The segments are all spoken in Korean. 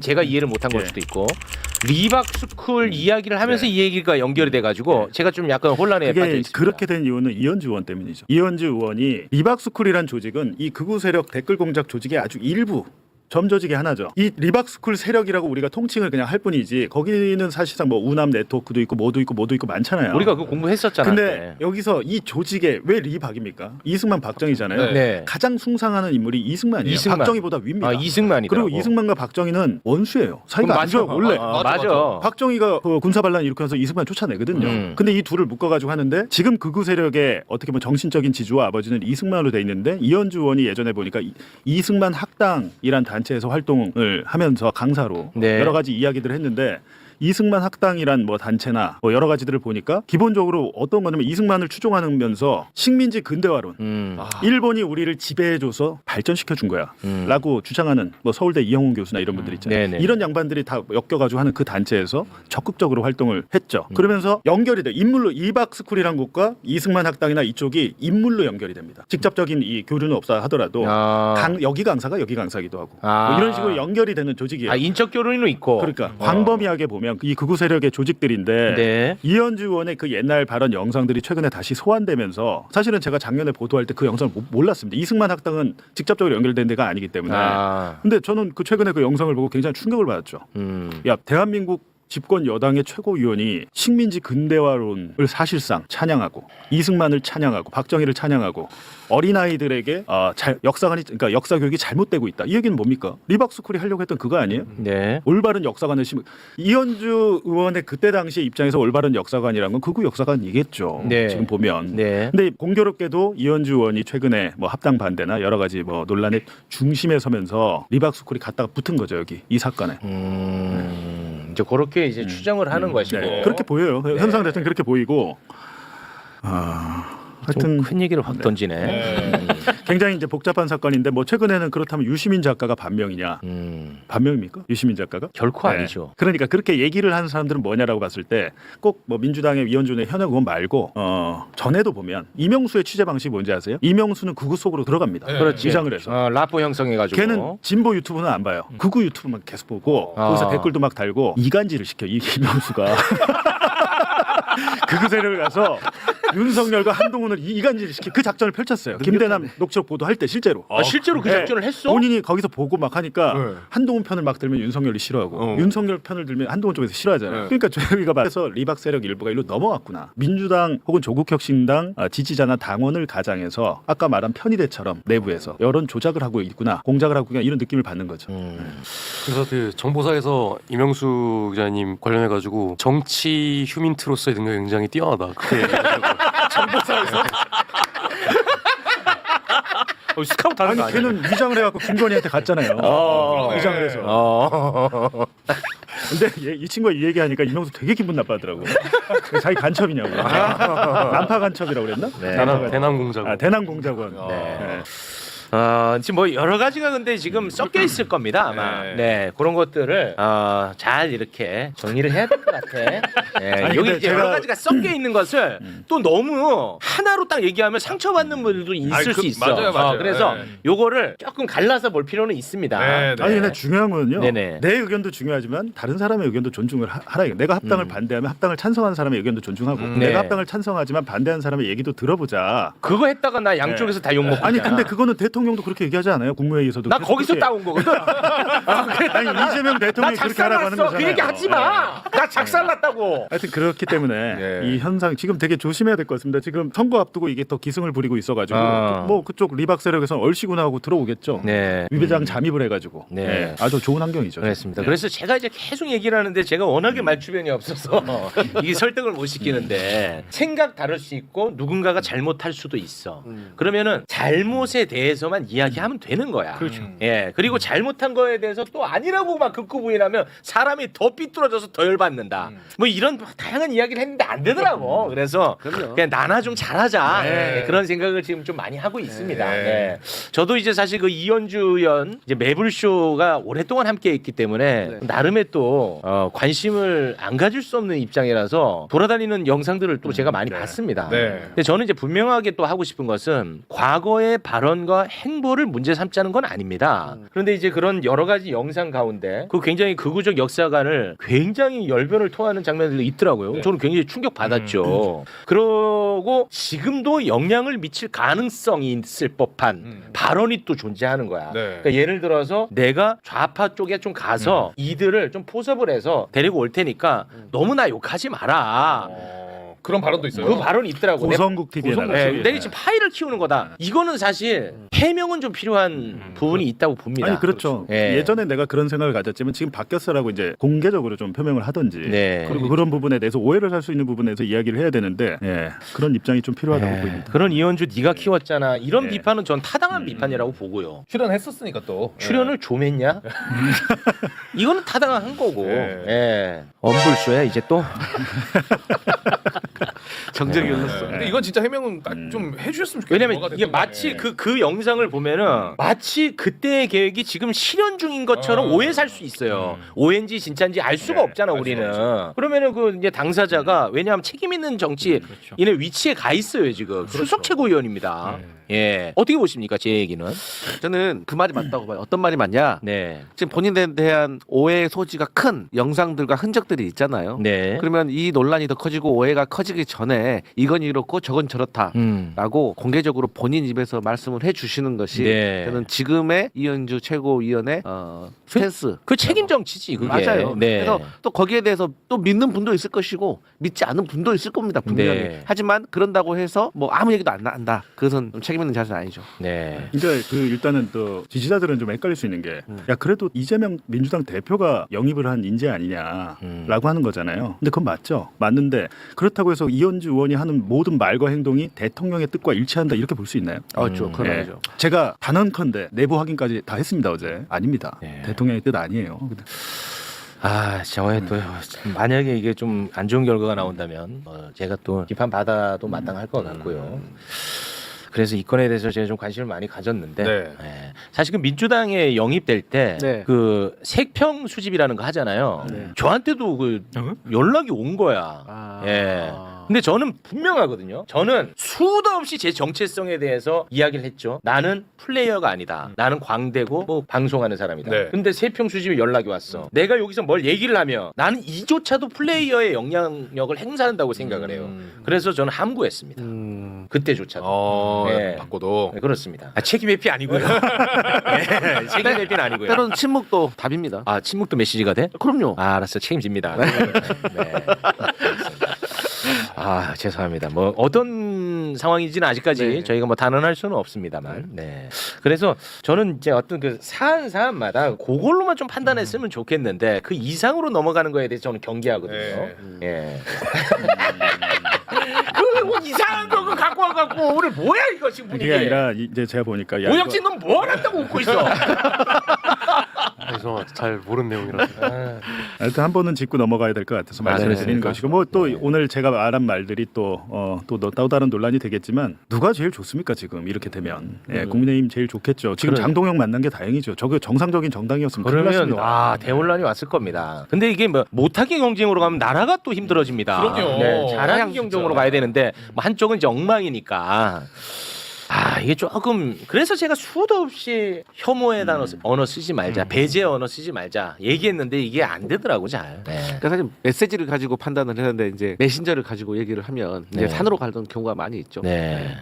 제가 이해를 못한 걸 수도 있고 리박스쿨 이야기를 하면서 이 얘기가 연결이 돼가지고 제가 좀 약간 혼란에 빠져 그게 있습니다. 그렇게 된 이유는 이현주 의원 때문이죠. 이현주 의원이 리박스쿨이란 조직은 이 극우 세력 댓글 공작 조직의 아주 일부 점조직의 하나죠. 이 리박스쿨 세력이라고 우리가 통칭을 그냥 할 뿐이지 거기는 사실상 뭐 우남 네트워크도 있고 뭐도 있고 많잖아요. 우리가 그 공부했었잖아요. 근데 여기서 이 조직에 왜 리박입니까? 이승만 박정희잖아요. 네. 가장 숭상하는 인물이 이승만이에요. 이승만. 박정희보다 위입니다. 이승만이더라고. 그리고 이승만과 박정희는 원수예요. 사이가 안 좋아요 원래. 맞아. 박정희가 그 군사반란 일으켜서 이승만 쫓아내거든요. 근데 이 둘을 묶어가지고 하는데 지금 극우 세력의 어떻게 보면 정신적인 지주와 아버지는 이승만으로 돼 있는데 이현주 의원이 예전에 보니까 이승만 학당이란 단체에서 활동을 하면서 강사로 네. 여러 가지 이야기들을 했는데 이승만 학당이란 뭐 단체나 뭐 여러 가지들을 보니까 기본적으로 어떤 거냐면 이승만을 추종하면서 식민지 근대화론 일본이 우리를 지배해줘서 발전시켜 준 거야 라고 주장하는 뭐 서울대 이영훈 교수나 이런 분들 있잖아요. 네네. 이런 양반들이 다 엮여가지고 하는 그 단체에서 적극적으로 활동을 했죠. 그러면서 연결이 돼 인물로 리박스쿨이란 곳과 이승만 학당이나 이쪽이 인물로 연결이 됩니다. 직접적인 이 교류는 없다 하더라도 여기 강사가 여기 강사기도 하고 뭐 이런 식으로 연결이 되는 조직이에요. 인적 교류는 있고. 그러니까 광범위하게 보면 이 극우 세력의 조직들인데 네. 이현주 의원의 그 옛날 발언 영상들이 최근에 다시 소환되면서 사실은 제가 작년에 보도할 때 그 영상을 몰랐습니다. 이승만 학당은 직접적으로 연결된 데가 아니기 때문에. 근데 저는 그 최근에 그 영상을 보고 굉장히 충격을 받았죠. 야, 대한민국 집권 여당의 최고위원이 식민지 근대화론을 사실상 찬양하고 이승만을 찬양하고 박정희를 찬양하고 어린아이들에게 그러니까 역사 교육이 잘못되고 있다. 이 얘기는 뭡니까? 리박스쿨이 하려고 했던 그거 아니에요? 네. 올바른 역사관을 이현주 의원의 그때 당시 입장에서 올바른 역사관이란 건 극우 역사관이겠죠. 네. 지금 보면. 네. 근데 공교롭게도 이현주 의원이 최근에 뭐 합당 반대나 여러 가지 뭐 논란의 중심에 서면서 리박스쿨이 갖다가 붙은 거죠 여기 이 사건에. 이제 그렇게 이제 추정을 하는 것이고. 네. 그렇게 보여요. 현상 자체는 그렇게 보이고. 하여튼 큰 얘기를 확 던지네. 굉장히 이제 복잡한 사건인데 뭐 최근에는 그렇다면 유시민 작가가 반명이냐? 반명입니까? 유시민 작가가? 결코 아니죠. 그러니까 그렇게 얘기를 하는 사람들은 뭐냐라고 봤을 때 꼭 뭐 민주당의 이현준의 현역 의원 말고 전에도 보면 이명수의 취재 방식이 뭔지 아세요? 이명수는 극우 속으로 들어갑니다. 그렇지. 위장을 해서. 라포 형성해가지고. 걔는 진보 유튜브는 안 봐요. 극우 유튜브만 계속 보고 거기서 댓글도 막 달고 이간질을 시켜 이명수가. 극우 세력을 가서 윤석열과 한동훈을 이간질 시키 그 작전을 펼쳤어요. 김대남 녹취록 보도할 때 실제로. 실제로 그 작전을 했어? 본인이 거기서 보고 막 하니까 한동훈 편을 막 들면 윤석열이 싫어하고 윤석열 편을 들면 한동훈 쪽에서 싫어하잖아요. 그러니까 저희가 봐서 리박 세력 일부가 일로 넘어왔구나. 민주당 혹은 조국혁신당 지지자나 당원을 가장해서 아까 말한 편의대처럼 내부에서 여론 조작을 하고 있구나, 공작을 하고 있구나 이런 느낌을 받는 거죠. 그래서 그 정보사에서 이명수 기자님 관련해가지고 정치 휴민트로서의 능력이 굉장히 뛰어나다. 그렇게 정보사에서? 스카우트 하는 거 아니 아니야? 걔는 위장을 해갖고 김건희한테 갔잖아요. 위장을 해서. 근데 이 친구가 이 얘기하니까 이명수 되게 기분 나빠하더라고. 자기 간첩이냐고. 난파 간첩이라고 그랬나? 네. 대남공작원. 대남공작원. 네. 지금 뭐 여러 가지가 근데 지금 섞여 있을 겁니다 아마. 네, 그런 것들을 잘 이렇게 정리를 해야 될 것 같아. 네, 아니, 여기 근데 이제 여러 가지가 섞여 있는 것을 또 너무 하나로 딱 얘기하면 상처받는 분들도 있을 수 있어. 맞아요. 그래서 네. 요거를 조금 갈라서 볼 필요는 있습니다. 네, 네. 아니 근데 중요한 건요. 네네. 내 의견도 중요하지만 다른 사람의 의견도 존중을 하라. 내가 합당을 반대하면 합당을 찬성하는 사람의 의견도 존중하고 네. 내가 합당을 찬성하지만 반대하는 사람의 얘기도 들어보자. 그거 했다가 나 양쪽에서 다 욕먹고. 아니 근데 그거는 대통령도 그렇게 얘기하지 않아요? 국무회의에서도. 나 계속 거기서 그렇게. 따온 거거든. 아니 이재명 나 대통령이 그렇게 하라고 하는 작살났어. 거잖아요. 그 얘기 하지 마. 나 작살났다고. 하여튼 그렇기 때문에 이 현상 지금 되게 조심해야 될 것 같습니다. 지금 선거 앞두고 이게 더 기승을 부리고 있어가지고 뭐 그쪽 리박 세력에서는 얼씨구나 하고 들어오겠죠. 네. 위배장 잠입을 해가지고. 네. 아주 좋은 환경이죠. 그렇습니다. 그래서 제가 이제 계속 얘기를 하는데 제가 워낙에 말주변이 없어서 이게 설득을 못 시키는데 생각 다를 수 있고 누군가가 잘못할 수도 있어. 그러면은 잘못에 대해서만 이야기하면 되는 거야. 그렇죠. 예. 그리고 잘못한 거에 대해서 또 아니라고 막 극구 부인하면 사람이 더 삐뚤어져서 더 열받는다. 뭐 이런 다양한 이야기를 했는데 안 되더라고. 그래서 그냥 나나 좀 잘하자. 네, 그런 생각을 지금 좀 많이 하고 있습니다. 네. 저도 이제 사실 그 이현주 의원 이제 매불쇼가 오랫동안 함께했기 때문에 나름의 또 관심을 안 가질 수 없는 입장이라서 돌아다니는 영상들을 또 제가 많이 봤습니다. 네. 근데 저는 이제 분명하게 또 하고 싶은 것은 과거의 발언과 행보를 문제 삼자는 건 아닙니다. 그런데 이제 그런 여러 가지 영상 가운데 그 굉장히 극우적 역사관을 굉장히 열변을 토하는 장면들도 있더라고요. 네. 저는 굉장히 충격 받았죠. 그러고 지금도 영향을 미칠 가능성이 있을 법한 발언이 또 존재하는 거야. 네. 그러니까 예를 들어서 내가 좌파 쪽에 좀 가서 이들을 좀 포섭을 해서 데리고 올 테니까 너무 나 욕하지 마라. 그런 발언도 있어요. 그 발언이 있더라고. 고성국 TV에 고성국 나갔죠. 네, 내가 지금 파일을 키우는 거다. 이거는 사실 해명은 좀 필요한 부분이 있다고 봅니다. 아니 그렇죠. 예. 예전에 내가 그런 생각을 가졌지만 지금 바뀌었어라고 이제 공개적으로 좀 표명을 하든지 네. 그리고 그런 부분에 대해서 오해를 살 수 있는 부분에서 이야기를 해야 되는데 예, 그런 입장이 좀 필요하다고 예, 보입니다. 그런 이현주 네가 키웠잖아. 이런 네. 비판은 전 타당한 비판이라고 보고요. 출연했었으니까 또 출연을 좀 했냐? 이거는 타당한 거고. 네. 예. 엄불쇼야 이제 또. 정적이 네. 흘렀어. 근데 이건 진짜 해명은 딱 좀 해주셨으면 좋겠어요. 왜냐면 뭐가 이게 됐든 마치 간에. 그 영상을 보면은 마치 그때의 계획이 지금 실현 중인 것처럼 오해 살 수 있어요. 오해인지 진짜인지 알 수가 네, 없잖아 알 수가 우리는. 없죠. 그러면 그 이제 당사자가 왜냐하면 책임 있는 정치 인의 위치에 가 있어요 지금. 수석 최고위원입니다. 예. 어떻게 보십니까 제 얘기는? 저는 그 말이 맞다고 봐요. 어떤 말이 맞냐? 네. 지금 본인에 대한 오해 소지가 큰 영상들과 흔적들이 있잖아요. 네. 그러면 이 논란이 더 커지고 오해가 커지기 전에 이건 이렇고 저건 저렇다. 라고 공개적으로 본인 입에서 말씀을 해주시는 것이 네. 저는 지금의 이현주 최고위원의 스탠스. 그 책임 정치지 그게. 맞아요. 네. 그래서 또 거기에 대해서 또 믿는 분도 있을 것이고 믿지 않는 분도 있을 겁니다. 분명히. 네. 하지만 그런다고 해서 뭐 아무 얘기도 안 한다. 그것은 좀 책임 있는 자세는 아니죠. 네. 그러니까 그 일단은 또 지지자들은 좀 헷갈릴 수 있는 게 야 그래도 이재명 민주당 대표가 영입을 한 인재 아니냐라고 하는 거잖아요. 근데 그건 맞죠. 맞는데 그렇다고 해서 이현주 의원이 하는 모든 말과 행동이 대통령의 뜻과 일치한다 이렇게 볼 수 있나요? 그렇죠. 그건 예. 아니죠. 제가 단언컨대 내부 확인까지 다 했습니다 어제. 아닙니다. 네. 대통령의 뜻 아니에요. 아, 저에 또 만약에 이게 좀 안 좋은 결과가 나온다면 제가 또 비판 받아도 마땅할 것 같고요. 그래서 이 건에 대해서 제가 좀 관심을 많이 가졌는데 네. 예. 사실 그 민주당에 영입될 때 네. 그 색평 수집이라는 거 하잖아요. 저한테도 그 연락이 온 거야. 예. 근데 저는 분명하거든요. 저는 수도 없이 제 정체성에 대해서 이야기를 했죠. 나는 플레이어가 아니다. 나는 광대고 뭐 방송하는 사람이다. 네. 근데 세평 수집이 연락이 왔어. 내가 여기서 뭘 얘기를 하면 나는 이조차도 플레이어의 영향력을 행사한다고 생각을 해요. 그래서 저는 함구했습니다. 그때조차도. 네. 바꿔도. 네, 그렇습니다. 아, 책임 회피 아니고요. 네, 책임 회피는 아니고요. 때로는 침묵도 답입니다. 아, 침묵도 메시지가 돼? 그럼요. 아, 알았어. 책임집니다. 네. 아, 죄송합니다. 뭐 어떤 상황인지는 아직까지 네. 저희가 뭐 단언할 수는 없습니다만. 네. 그래서 저는 이제 어떤 그 사안마다 그걸로만 좀 판단했으면 좋겠는데 그 이상으로 넘어가는 거에 대해서 저는 경계하거든요. 예. 그 이상한 거 그거 갖고 와갖고 오늘 뭐야 이거 지금 분위기. 그게 아니라 이제 제가 보니까 야, 오혁진 넌 뭘 한다고 웃고 있어. 그래서 잘 모르는 내용이라서. 일단 한 번은 짚고 넘어가야 될 것 같아서 말씀을 드리는 그렇습니까? 것이고 뭐 또 오늘 제가 말한 말들이 또 다른 논란이 되겠지만 누가 제일 좋습니까 지금 이렇게 되면 예, 국민의힘 제일 좋겠죠. 지금 그래. 장동영 만난 게 다행이죠. 저게 정상적인 정당이었으면 큰일 그러면 났습니다. 와 대혼란이 왔을 겁니다. 근데 이게 뭐 못하게 경쟁으로 가면 나라가 또 힘들어집니다. 그럼요. 네, 잘하는 진짜. 경쟁으로 가야 되는데 뭐 한쪽은 이제 엉망이니까. 아 이게 조금 그래서 제가 수도 없이 혐오의 단어 언어 쓰지 말자, 배제 언어 쓰지 말자 얘기했는데 이게 안 되더라고 잘. 네. 그러니까 사실 메시지를 가지고 판단을 했는데 이제 메신저를 가지고 얘기를 하면 이제 네. 산으로 가던 경우가 많이 있죠. 네.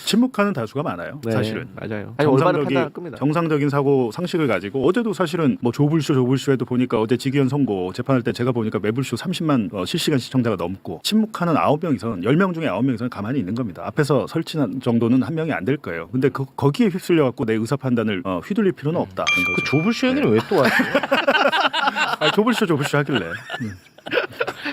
침묵하는 다수가 많아요. 네, 사실은. 맞아요. 아니 올바른 판단할 겁니다. 정상적인 사고 상식을 가지고 어제도 사실은 뭐 조불쇼에도 보니까 어제 지기현 선고 재판할 때 제가 보니까 매불쇼 30만 실시간 시청자가 넘고 침묵하는 9명이선 10명 중에 9명이선 가만히 있는 겁니다. 앞에서 설치한 정도는 한 명이 안 될 거예요. 근데 거기에 휩쓸려 갖고 내 의사 판단을 휘둘릴 필요는 없다. 그 조불쇼 얘기는 왜 또 왔어요? 조불쇼 하길래.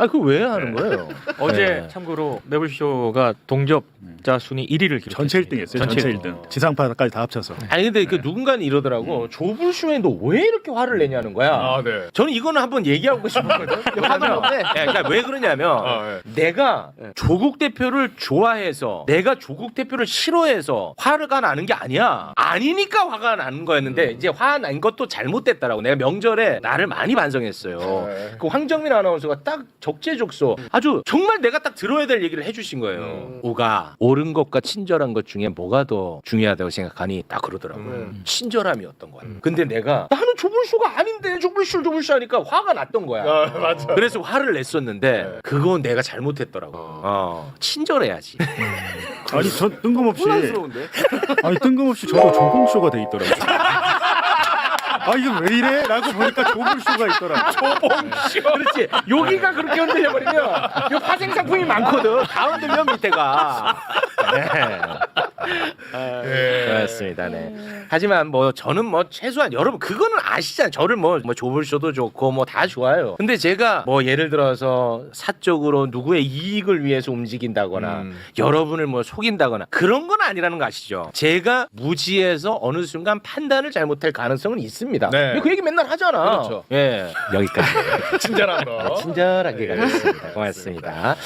아 그 왜 하는 거예요? 어제 네. 참고로 매블쇼가 동접자 순위 1위를 기록했어요. 전체 1등했어요. 전체 1등. 지상파까지 다 합쳐서. 아니 근데 그 누군가는 이러더라고. 조불쇼에 너 왜 이렇게 화를 내냐는 거야. 아, 네. 저는 이거는 한번 얘기하고 싶었거든. 왜냐면, 그러니까 왜 그러냐면 내가 조국 대표를 좋아해서 내가 조국 대표를 싫어해서 화가 나는 게 아니야. 아니니까 화가 나는 거였는데 이제 화 난 것도 잘못됐다라고. 내가 명절에 나를 많이 반성했어요. 그 황정민 아나운서가 딱 적재적소 아주 정말 내가 딱 들어야 될 얘기를 해주신 거예요. 오가 옳은 옳은 것과 친절한 것 중에 뭐가 더 중요하다고 생각하니 딱 그러더라고요. 친절함이었던 거야. 근데 내가 나는 조불쇼가 아닌데 조불쇼 하니까 화가 났던 거야. 맞아. 그래서 화를 냈었는데 그건 내가 잘못했더라고. 친절해야지. 아니 전 뜬금없이 혼란스러운데. 아니 뜬금없이 저도 조봉쇼가 돼 있더라고요. 아 이게 왜 이래? 라고 보니까 조봉쇼가 있더라고요. 그렇지. 여기가 그렇게 흔들려 버리면 이 파생 상품이 많거든. 다 흔들려 밑에가. 그렇습니다. 네. 하지만 뭐 저는 뭐 최소한 여러분 그거는 아시잖아요. 저를 뭐 조불쇼도 좋고 뭐 다 좋아요. 근데 제가 뭐 예를 들어서 사적으로 누구의 이익을 위해서 움직인다거나 여러분을 뭐 속인다거나 그런 건 아니라는 거 아시죠? 제가 무지해서 어느 순간 판단을 잘못할 가능성은 있습니다. 네. 그 얘기 맨날 하잖아. 그렇죠. 예. 여기까지. 친절한 거. 친절하게 가겠습니다. 고맙습니다. 자,